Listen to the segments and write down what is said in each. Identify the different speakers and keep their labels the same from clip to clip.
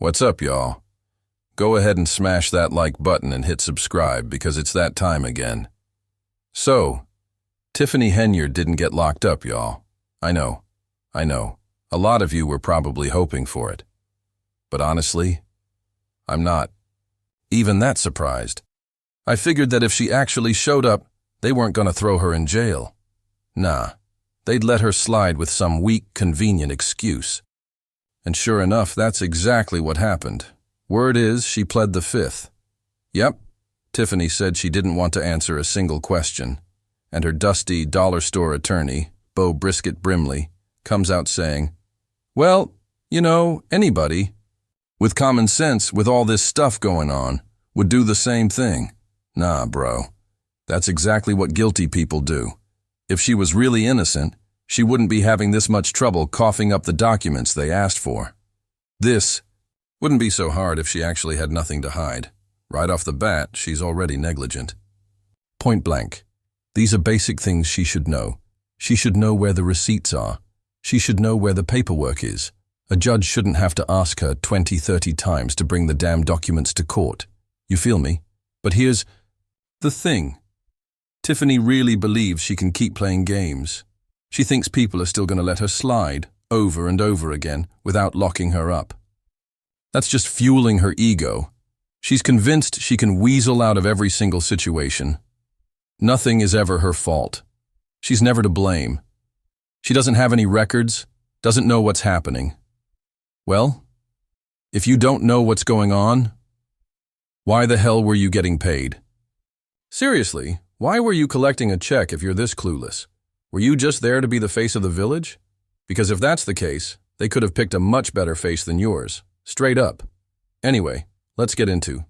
Speaker 1: What's up, y'all? Go ahead and smash that like button and hit subscribe because it's that time again. So, Tiffany Henyard didn't get locked up, y'all. I know. A lot of you were probably hoping for it. But honestly, I'm not even that surprised. I figured that if she actually showed up, they weren't going to throw her in jail. Nah, they'd let her slide with some weak, convenient excuse. And sure enough, that's exactly what happened. Word is she pled the fifth. Yep, Tiffany said she didn't want to answer a single question. And her dusty dollar store attorney, Bo Brisket Brimley, comes out saying, well, anybody with common sense with all this stuff going on would do the same thing. Nah, bro. That's exactly what guilty people do. If she was really innocent, she wouldn't be having this much trouble coughing up the documents they asked for. This wouldn't be so hard if she actually had nothing to hide. Right off the bat, she's already negligent. Point blank. These are basic things she should know. She should know where the receipts are. She should know where the paperwork is. A judge shouldn't have to ask her 20, 30 times to bring the damn documents to court. You feel me? But here's the thing. Tiffany really believes she can keep playing games. She thinks people are still going to let her slide over and over again without locking her up. That's just fueling her ego. She's convinced she can weasel out of every single situation. Nothing is ever her fault. She's never to blame. She doesn't have any records, doesn't know what's happening. Well, if you don't know what's going on, why the hell were you getting paid? Seriously, why were you collecting a check if you're this clueless? Were you just there to be the face of the village? Because if that's the case, they could have picked a much better face than yours. Straight up. Anyway, let's get into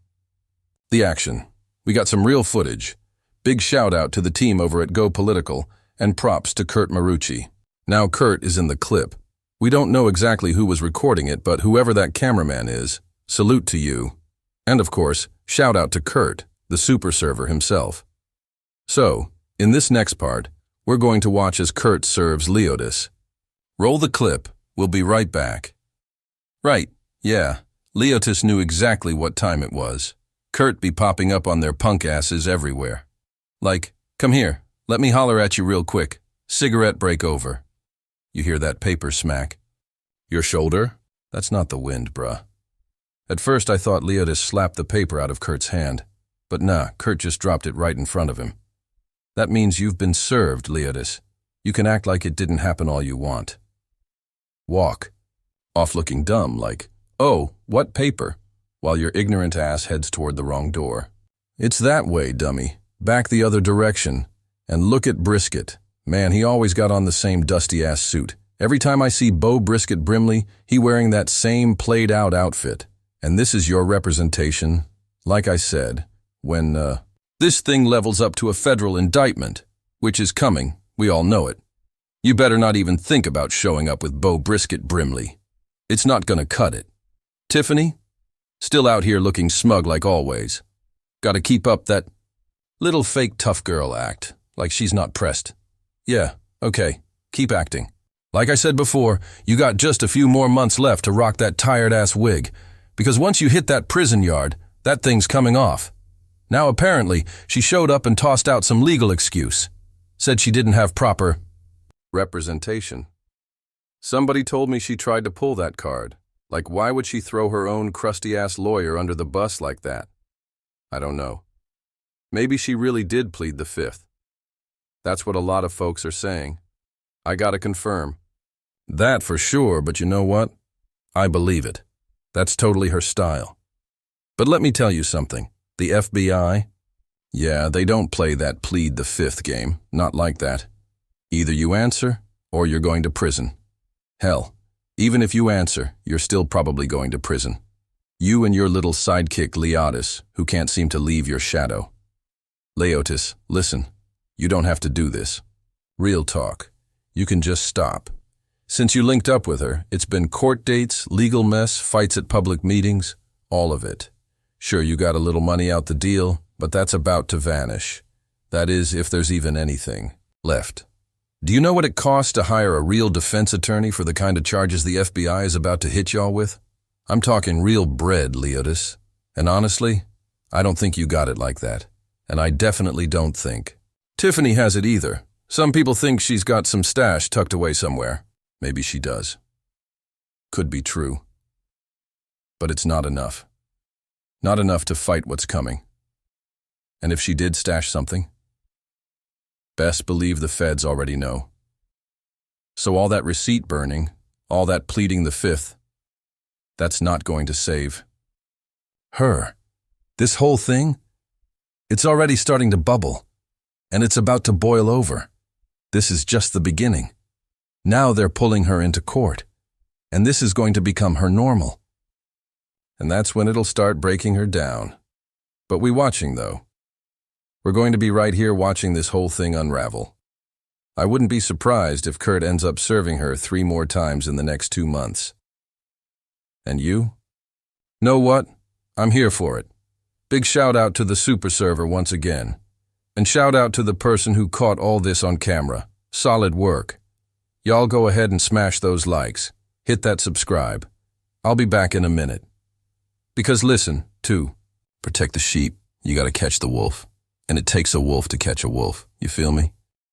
Speaker 1: the action. We got some real footage. Big shout out to the team over at Go Political and props to Kurt Marucci. Now Kurt is in the clip. We don't know exactly who was recording it, but whoever that cameraman is, salute to you. And of course, shout out to Kurt, the super server himself. So, in this next part, we're going to watch as Kurt serves Leotis. Roll the clip. We'll be right back. Right, yeah, Leotis knew exactly what time it was. Kurt be popping up on their punk asses everywhere. Like, come here, let me holler at you real quick. Cigarette break over. You hear that paper smack? Your shoulder? That's not the wind, bruh. At first I thought Leotis slapped the paper out of Kurt's hand. But nah, Kurt just dropped it right in front of him. That means you've been served, Leotis. You can act like it didn't happen all you want. Walk. Off looking dumb like, oh, what paper? While your ignorant ass heads toward the wrong door. It's that way, dummy. Back the other direction. And look at Brisket. Man, he always got on the same dusty-ass suit. Every time I see Bo Brisket Brimley, he wearing that same played-out outfit. And this is your representation. Like I said, when, this thing levels up to a federal indictment, which is coming, we all know it. You better not even think about showing up with Bo Brisket Brimley. It's not gonna cut it. Tiffany? Still out here looking smug like always. Gotta keep up that little fake tough girl act, like she's not pressed. Yeah, okay, keep acting. Like I said before, you got just a few more months left to rock that tired-ass wig, because once you hit that prison yard, that thing's coming off. Now apparently, she showed up and tossed out some legal excuse. Said she didn't have proper representation. Somebody told me she tried to pull that card. Like, why would she throw her own crusty-ass lawyer under the bus like that? I don't know. Maybe she really did plead the fifth. That's what a lot of folks are saying. I gotta confirm. That for sure, but you know what? I believe it. That's totally her style. But let me tell you something. The FBI? Yeah, they don't play that plead the fifth game. Not like that. Either you answer, or you're going to prison. Hell, even if you answer, you're still probably going to prison. You and your little sidekick Leotis, who can't seem to leave your shadow. Leotis, listen. You don't have to do this. Real talk. You can just stop. Since you linked up with her, it's been court dates, legal mess, fights at public meetings, all of it. Sure, you got a little money out the deal, but that's about to vanish. That is, if there's even anything left. Do you know what it costs to hire a real defense attorney for the kind of charges the FBI is about to hit y'all with? I'm talking real bread, Leotis. And honestly, I don't think you got it like that. And I definitely don't think Tiffany has it either. Some people think she's got some stash tucked away somewhere. Maybe she does. Could be true. But it's not enough. Not enough to fight what's coming. And if she did stash something, best believe the feds already know. So all that receipt burning, all that pleading the fifth, that's not going to save her. This whole thing, it's already starting to bubble, and it's about to boil over. This is just the beginning. Now they're pulling her into court, and this is going to become her normal. And that's when it'll start breaking her down. But we watching, though. We're going to be right here watching this whole thing unravel. I wouldn't be surprised if Kurt ends up serving her 3 more times in the next 2 months. And you? Know what? I'm here for it. Big shout out to the super server once again. And shout out to the person who caught all this on camera. Solid work. Y'all go ahead and smash those likes. Hit that subscribe. I'll be back in a minute. Because listen, too, protect the sheep, you gotta catch the wolf. And it takes a wolf to catch a wolf. You feel me?